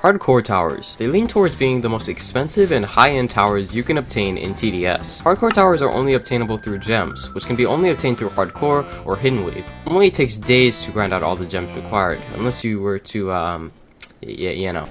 Hardcore towers. They lean towards being the most expensive and high-end towers you can obtain in TDS. Hardcore towers are only obtainable through gems, which can be only obtained through hardcore or hidden wave. Normally it takes days to grind out all the gems required, unless you were to, you know.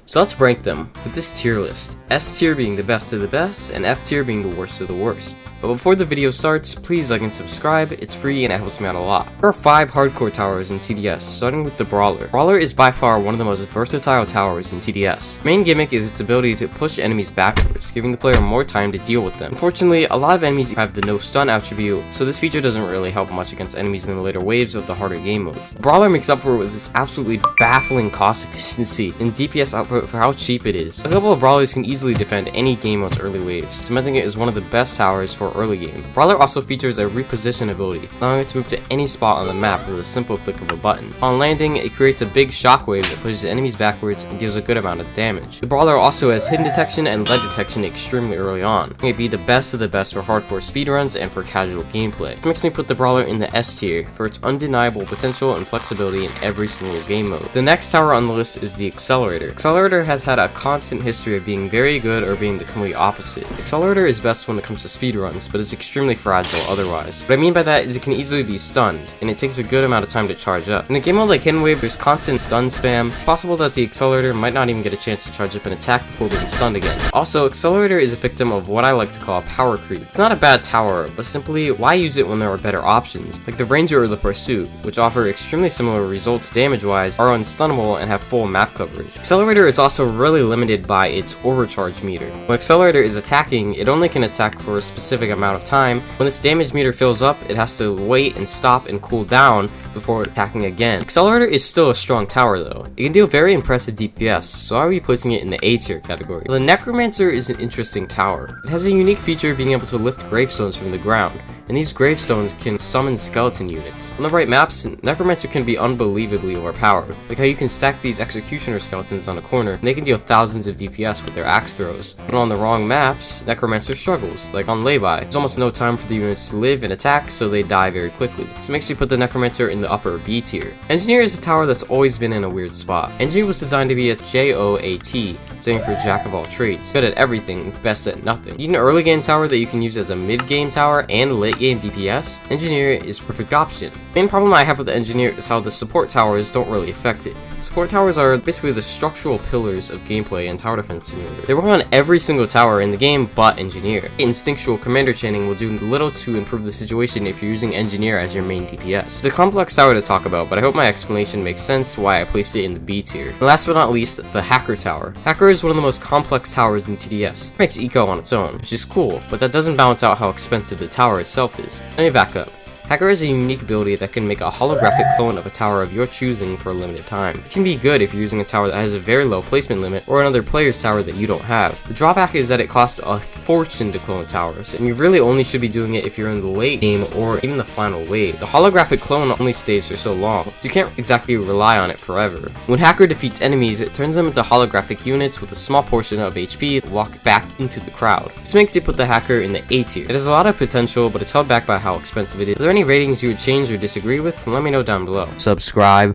So let's rank them with this tier list, S tier being the best of the best, and F tier being the worst of the worst. But before the video starts, please like and subscribe, it's free and it helps me out a lot. There are 5 hardcore towers in TDS, starting with the Brawler. Brawler is by far one of the most versatile towers in TDS. Main gimmick is its ability to push enemies backwards, giving the player more time to deal with them. Unfortunately, a lot of enemies have the no stun attribute, so this feature doesn't really help much against enemies in the later waves of the harder game modes. Brawler makes up for it with this absolutely baffling cost efficiency and DPS output for how cheap it is. A couple of Brawlers can easily defend any game mode's early waves, cementing it as one of the best towers for early game. Brawler also features a reposition ability, allowing it to move to any spot on the map with a simple click of a button. On landing, it creates a big shockwave that pushes enemies backwards and deals a good amount of damage. The Brawler also has hidden detection and lead detection extremely early on, making it be the best of the best for hardcore speedruns and for casual gameplay. This makes me put the Brawler in the S tier for its undeniable potential and flexibility in every single game mode. The next tower on the list is the Accelerator. Accelerator has had a constant history of being very good or being the complete opposite. Accelerator is best when it comes to speedruns, but is extremely fragile otherwise. What I mean by that is it can easily be stunned, and it takes a good amount of time to charge up. In a game mode like Hidden Wave, there's constant stun spam. It's possible that the Accelerator might not even get a chance to charge up and attack before being stunned again. Also, Accelerator is a victim of what I like to call power creep. It's not a bad tower, but simply why use it when there are better options, like the Ranger or the Pursuit, which offer extremely similar results damage-wise, are unstunnable, and have full map coverage. Accelerator is also really limited by its overcharge meter. When Accelerator is attacking, it only can attack for a specific amount of time. When this damage meter fills up, it has to wait and stop and cool down before attacking again. Accelerator is still a strong tower though. It can deal very impressive DPS, so I'll be placing it in the A tier category. The Necromancer is an interesting tower. It has a unique feature of being able to lift gravestones from the ground, and these gravestones can summon skeleton units. On the right maps, Necromancer can be unbelievably overpowered, like how you can stack these executioner skeletons on a corner, and they can deal thousands of DPS with their axe throws. But on the wrong maps, Necromancer struggles, like on Lay-By. There's almost no time for the units to live and attack, so they die very quickly. This makes you put the Necromancer in the upper B tier. Engineer is a tower that's always been in a weird spot. Engineer was designed to be a JOAT, standing for Jack of all trades. Good at everything, best at nothing. Need an early game tower that you can use as a mid game tower and late game DPS? Engineer is a perfect option. The main problem I have with the Engineer is how the support towers don't really affect it. Support towers are basically the structural pillars of gameplay and tower defense simulator. They work on every single tower in the game but Engineer. Instinctual commander chaining will do little to improve the situation if you're using Engineer as your main DPS. It's a complex tower to talk about, but I hope my explanation makes sense why I placed it in the B tier. And last but not least, the Hacker Tower. Hacker is one of the most complex towers in TDS. It makes eco on its own, which is cool, but that doesn't balance out how expensive the tower itself is. Let me back up. Hacker is a unique ability that can make a holographic clone of a tower of your choosing for a limited time. It can be good if you're using a tower that has a very low placement limit or another player's tower that you don't have. The drawback is that it costs a fortune to clone towers, and you really only should be doing it if you're in the late game or even the final wave. The holographic clone only stays for so long, so you can't exactly rely on it forever. When Hacker defeats enemies, it turns them into holographic units with a small portion of HP that walk back into the crowd. This makes you put the Hacker in the A tier. It has a lot of potential, but it's held back by how expensive it is. Are there any ratings you would change or disagree with? Let me know down below. Subscribe.